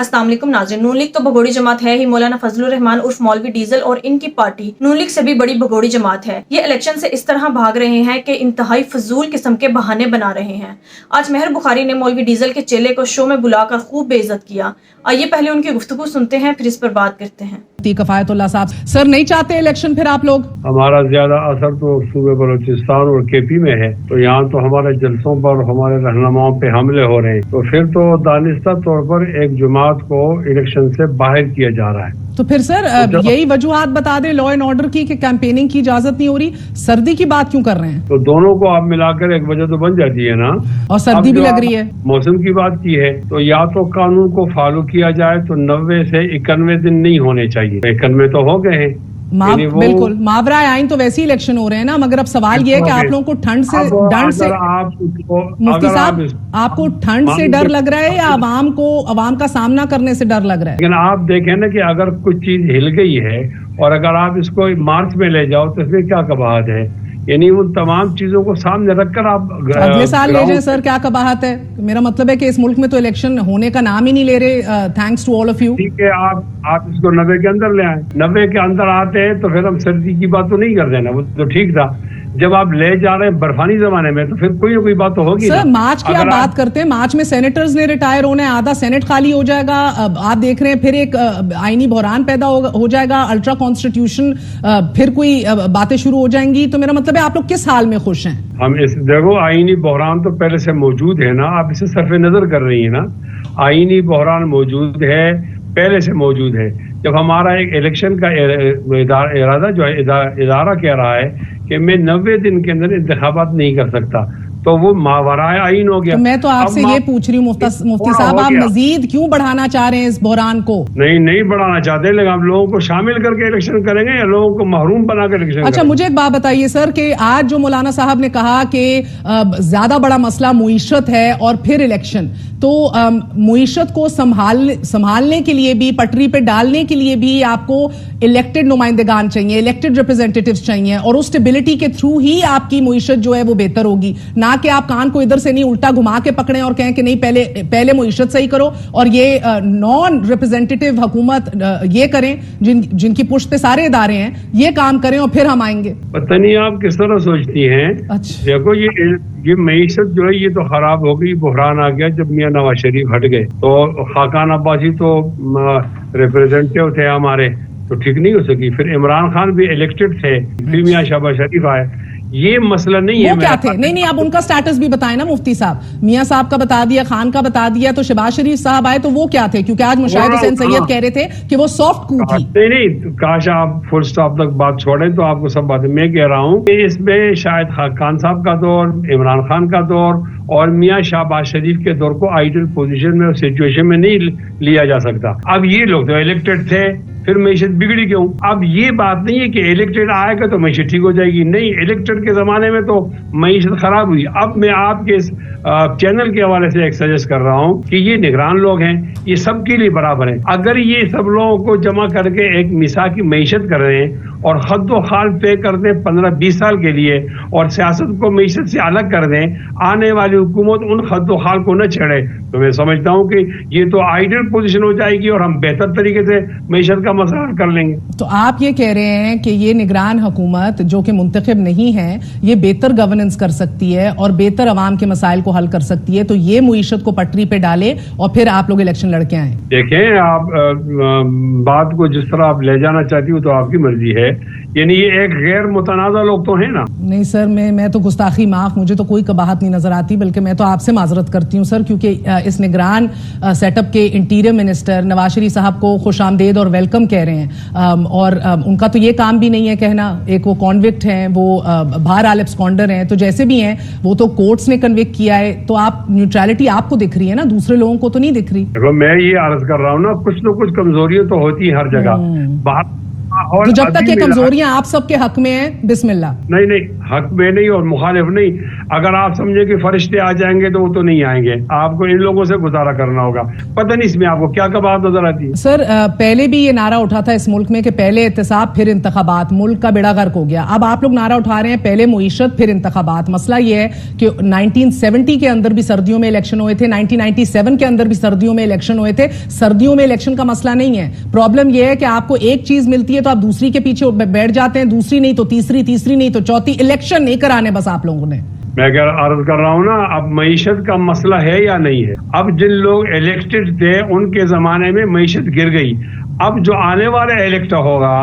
अस्सलाम वालेकुम नाज़रीन, नून लीग तो भगोड़ी जमात है ही। मौलाना फजलुर रहमान उर्फ मौलवी डीजल और इनकी पार्टी नून लीग से भी बड़ी भगोड़ी जमात है। ये इलेक्शन से इस तरह भाग रहे हैं कि इंतहाई फजूल किस्म के बहाने बना रहे हैं। आज मेहर बुखारी ने मौलवी डीजल के चेले को शो में बुलाकर खूब बेइज्जत किया। आइए पहले उनकी गुफ्तगू सुनते हैं, फिर इस पर बात करते हैं। कफायतुल्लाह साहब, सर नहीं चाहते इलेक्शन फिर आप लोग? हमारा ज्यादा असर तो सूबे बलोचिस्तान और केपी में है, तो यहाँ तो हमारे जलसों पर हमारे रहनुमाओं पे हमले हो रहे हैं, तो फिर तो दानिस्ता तौर पर एक जमात को इलेक्शन से बाहर किया जा रहा है। तो फिर सर यही वजूहात बता दें लॉ एंड ऑर्डर की कि कैंपेनिंग की इजाजत नहीं हो रही, सर्दी की बात क्यों कर रहे हैं? तो दोनों को आप मिलाकर एक वजह तो बन जाती है ना, और सर्दी भी लग रही है। मौसम की बात की है तो या तो कानून को फॉलो किया जाए तो 90 से 91 दिन नहीं होने चाहिए, 91 तो हो गए हैं। बिल्कुल मावरा आइन तो वैसे ही इलेक्शन हो रहे हैं ना, मगर अब सवाल ये है कि आप लोगों को ठंड से मुफ्ती साहब आपको ठंड से डर लग रहा है या अवाम का सामना करने से डर लग रहा है? लेकिन आप देखें ना कि अगर कुछ चीज हिल गई है और अगर आप इसको मार्च में ले जाओ तो इसमें क्या कबाहत है? यानी उन तमाम चीजों को सामने रखकर आप अगले साल ले जाएं सर, क्या कबाहत है? मेरा मतलब है कि इस मुल्क में तो इलेक्शन होने का नाम ही नहीं ले रहे। Thanks to all of you. ठीक है, आप इसको 90 के अंदर ले आए। 90 के अंदर आते हैं तो फिर हम सर्दी की बात तो नहीं कर देना, वो तो ठीक था। जब आप ले जा रहे हैं बर्फानी जमाने में तो फिर कोई ना कोई बात तो होगी। सर मार्च की आप बात करते हैं, मार्च में सेनेटर्स ने रिटायर होना है, आधा सेनेट खाली हो जाएगा। आप देख रहे हैं फिर एक आईनी बहरान पैदा हो जाएगा, अल्ट्रा कॉन्स्टिट्यूशन, फिर कोई बातें शुरू हो जाएंगी। तो मेरा मतलब है आप लोग किस हाल में खुश हैं? हम इस देखो, आईनी बहरान तो पहले से मौजूद है ना, आप इसे सरफे नजर कर रही है ना। आईनी बहरान मौजूद है, पहले से मौजूद है। जब हमारा एक इलेक्शन का इरादा जो है इदारा कह रहा है कि मैं 90 दिन के अंदर इंतखाबात नहीं कर सकता, तो वो मावराए आइन हो गया। तो मैं तो आपसे ये पूछ रही हूँ मुफ्ती साहब, आप मजीद क्यों बढ़ाना चाह रहे हैं इस बहरान को? नहीं बढ़ाना चाहते, लेकिन हम लोगों को शामिल करके इलेक्शन करेंगे या लोगों को महरूम बनाकर इलेक्शन? अच्छा, मुझे एक बात बताइए सर कि आज जो मौलाना साहब ने कहा कि ज्यादा बड़ा मसला मुईशत है और फिर इलेक्शन, तो मुईशत को संभालने के लिए भी, पटरी पे डालने के लिए भी आपको इलेक्टेड नुमाइंदेगान चाहिए, इलेक्टेड रिप्रेजेंटेटिव्स चाहिए, और उस स्टेबिलिटी के थ्रू ही आपकी मुईशत जो है वो बेहतर होगी। ना कि आप कान को इधर से नहीं उल्टा घुमा के पकड़ें और कहें कि नहीं पहले मुईशत सही करो और ये नॉन रिप्रेजेंटेटिव हुकूमत ये करें जिनकी पुष्ट पे सारे इदारे हैं, ये काम करें और फिर हम आएंगे। पता नहीं आप किस तरह सोचती हैं। अच्छा देखो, ये मईशत जो है ये तो खराब हो गई, बहरान आ गया जब मियां नवाज शरीफ हट गए। तो खाकान अब्बासी तो रिप्रेजेंटेटिव थे हमारे, तो ठीक नहीं हो सकी। फिर इमरान खान भी इलेक्टेड थे, फिर मियां शहबाज शरीफ आए। ये मसला नहीं है। वो क्या थे? नहीं आप उनका स्टेटस भी बताएं ना मुफ्ती साहब। मियां साहब का बता दिया, खान का बता दिया, तो शहबाज शरीफ साहब आए तो वो क्या थे? क्योंकि आज मुशाहिद हुसैन सैयद कह रहे थे कि वो सॉफ्ट कू थी। नहीं काश आप फुल स्टॉप तक बात छोड़ें तो आपको सब बातें मैं कह रहा हूँ कि इसमें शायद खान साहब का दौर, इमरान खान का दौर और मियां शहबाज शरीफ के दौर को आइडियल पोजीशन में और सिचुएशन में नहीं लिया जा सकता। अब ये लोग तो इलेक्टेड थे, फिर मैशत बिगड़ी क्यों? अब ये बात नहीं है कि इलेक्टेड आएगा तो मैशत ठीक हो जाएगी, नहीं, इलेक्टेड के जमाने में तो मैशत खराब हुई। अब मैं आपके इस चैनल के हवाले से एक सजेस्ट कर रहा हूँ कि ये निगरान लोग हैं, ये सबके लिए बराबर हैं। अगर ये सब लोगों को जमा करके एक मिसा की मैशत कर रहे हैं और हद्दो खाल पे कर दें 15-20 साल के लिए और सियासत को मैशत से अलग कर दें, आने वाली हुकूमत उन हद्दो खाल को न छेड़े, तो मैं समझता हूँ कि ये तो आइडियल पोजीशन हो जाएगी और हम बेहतर तरीके से मैशत का मसला हल कर लेंगे। तो आप ये कह रहे हैं कि ये निगरान हुकूमत जो कि मुंतखब नहीं है, ये बेहतर गवर्नेंस कर सकती है और बेहतर अवाम के मसाइल को हल कर सकती है, तो ये मुईशत को पटरी पे डाले और फिर आप लोग इलेक्शन लड़के आए। देखें, आप बात को जिस तरह आप ले जाना चाहती हो तो आपकी मर्जी है, यानी ये एक गैर मुतनाज़ा लोग तो है ना। नहीं सर, मैं तो गुस्ताखी माफ, मुझे तो कोई कबाहत नहीं नजर आती, बल्कि मैं तो आपसे माजरत करती हूँ सर, क्योंकि इस निगरान सेटअप के इंटीरियर मिनिस्टर नवाज शरीफ साहब को खुशामदेद और वेलकम कह रहे हैं, और उनका तो ये काम भी नहीं है कहना, एक वो कॉन्विक्ट हैं, वो बाहर आल एब्सकॉन्डर हैं, तो जैसे भी हैं वो तो कोर्ट्स ने कन्विक्ट किया है, तो आप न्यूट्रलिटी आपको दिख रही है ना, दूसरे लोगों को तो नहीं दिख रही। देखो, मैं ये अर्ज कर रहा हूँ ना, कुछ न कुछ कमजोरियां तो होती है हर जगह। तो जब तक ये कमजोरियां आप सबके हक में हैं, बिस्मिल्लाह। नहीं حق میں نہیں اور مخالف نہیں. اگر آپ سمجھیں کہ فرشتے آ جائیں گے تو وہ تو نہیں آئیں گے, آپ کو ان لوگوں سے گزارا کرنا ہوگا. پتہ نہیں اس میں آپ کو کیا کیا بات نظر آتی ہے. سر پہلے بھی یہ نعرہ اٹھا تھا اس ملک میں کہ پہلے احتساب پھر انتخابات, ملک کا بیڑا غرق ہو گیا. اب آپ لوگ نعرہ اٹھا رہے ہیں پہلے معیشت پھر انتخابات. مسئلہ یہ ہے کہ 1970 کے اندر بھی سردیوں میں الیکشن ہوئے تھے, 1997 کے اندر بھی سردیوں میں الیکشن ہوئے تھے. سردیوں میں الیکشن کا مسئلہ نہیں ہے. پرابلم یہ ہے کہ آپ کو ایک چیز ملتی ہے تو آپ دوسری کے پیچھے بیٹھ جاتے ہیں, دوسری نہیں تو تیسری, تیسری نہیں تو چوتھی. الیکشن نہیں کرانے بس آپ لوگوں نے. میں عرض کر رہا ہوں نا, اب معیشت کا مسئلہ ہے یا نہیں ہے. اب جن لوگ الیکٹڈ تھے ان کے زمانے میں معیشت گر گئی. اب جو آنے والا الیکٹ ہوگا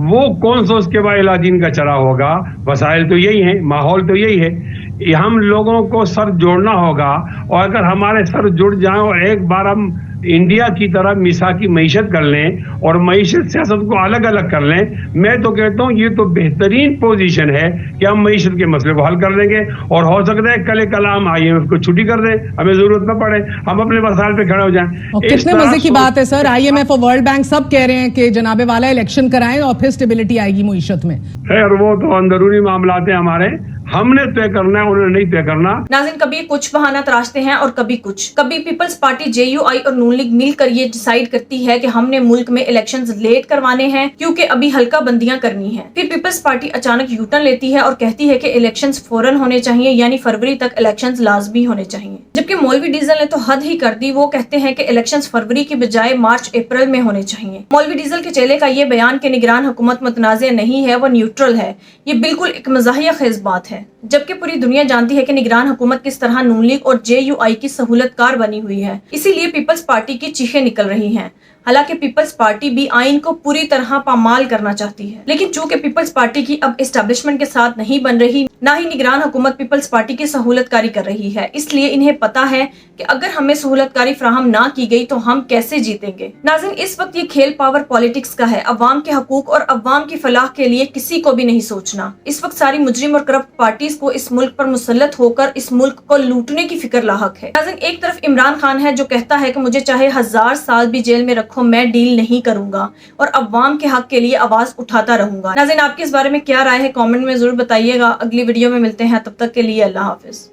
وہ کون سا اس کے بعد الادین کا چرا ہوگا. وسائل تو یہی ہیں, ماحول تو یہی ہے. ہم لوگوں کو سر جوڑنا ہوگا, اور اگر ہمارے سر جڑ جائیں اور ایک بار ہم انڈیا کی طرح میثاقی معیشت کر لیں اور معیشت سیاست کو الگ الگ کر لیں, میں تو کہتا ہوں یہ تو بہترین پوزیشن ہے کہ ہم معیشت کے مسئلے کو حل کر لیں گے. اور ہو سکتا ہے کل کلام IMF کو چھٹی کر دیں, ہمیں ضرورت نہ پڑے, ہم اپنے مسائل پہ کھڑے ہو جائیں. کتنے مزے کی بات ہے سر, IMF اور ورلڈ بینک سب کہہ رہے ہیں کہ جناب والا الیکشن کرائیں اور پھر اسٹیبلٹی آئے گی معیشت میں. خیر وہ تو اندرونی معاملات ہیں ہمارے, ہم نے طے کرنا ہے, انہوں نے نہیں طے کرنا. ناظرین, کبھی کچھ بہانہ تراشتے ہیں اور کبھی کچھ. کبھی پیپلز پارٹی JUI اور نون لیگ مل کر یہ ڈیسائیڈ کرتی ہے کہ ہم نے ملک میں الیکشنز لیٹ کروانے ہیں کیونکہ ابھی ہلکا بندیاں کرنی ہیں. پھر پیپلز پارٹی اچانک یو ٹرن لیتی ہے اور کہتی ہے کہ الیکشنز فوراً ہونے چاہیے, یعنی فروری تک الیکشنز لازمی ہونے چاہیے. جبکہ مولوی ڈیزل نے تو حد ہی کر دی, وہ کہتے ہیں کہ الیکشنز فروری کی بجائے مارچ اپریل میں ہونے چاہیے. مولوی ڈیزل کے چیلے کا یہ بیان کہ نگران حکومت متنازع نہیں ہے, وہ نیوٹرل ہے, یہ بالکل ایک مزاحیہ خیز بات ہے. جبکہ پوری دنیا جانتی ہے کہ نگران حکومت کس طرح نون لیگ اور JUI کی سہولت کار بنی ہوئی ہے. اسی لیے پیپلز پارٹی کی چیخیں نکل رہی ہیں. حالانکہ پیپلز پارٹی بھی آئین کو پوری طرح پامال کرنا چاہتی ہے, لیکن چونکہ پیپلز پارٹی کی اب اسٹیبلشمنٹ کے ساتھ نہیں بن رہی, نہ ہی نگران حکومت پیپلز پارٹی کی سہولت کاری کر رہی ہے, اس لیے انہیں پتا ہے کہ اگر ہمیں سہولت کاری فراہم نہ کی گئی تو ہم کیسے جیتیں گے. ناظرین, اس وقت یہ کھیل پاور پالیٹکس کا ہے. عوام کے حقوق اور عوام کی فلاح کے لیے کسی کو بھی نہیں سوچنا. اس وقت ساری مجرم اور کرپٹ پارٹیز کو اس ملک پر مسلط ہو کر اس ملک کو لوٹنے کی فکر لاحق ہے. ناظرین, ایک طرف عمران خان ہے جو کہتا ہے کہ مجھے چاہے 1000 سال بھی جیل میں رکھو, میں ڈیل نہیں کروں گا اور عوام کے حق کے لیے آواز اٹھاتا رہوں گا. ناظرین, آپ کی اس بارے میں کیا رائے ہے, کامنٹ میں ضرور بتائیے گا. اگلی ویڈیو میں ملتے ہیں, تب تک کے لیے اللہ حافظ.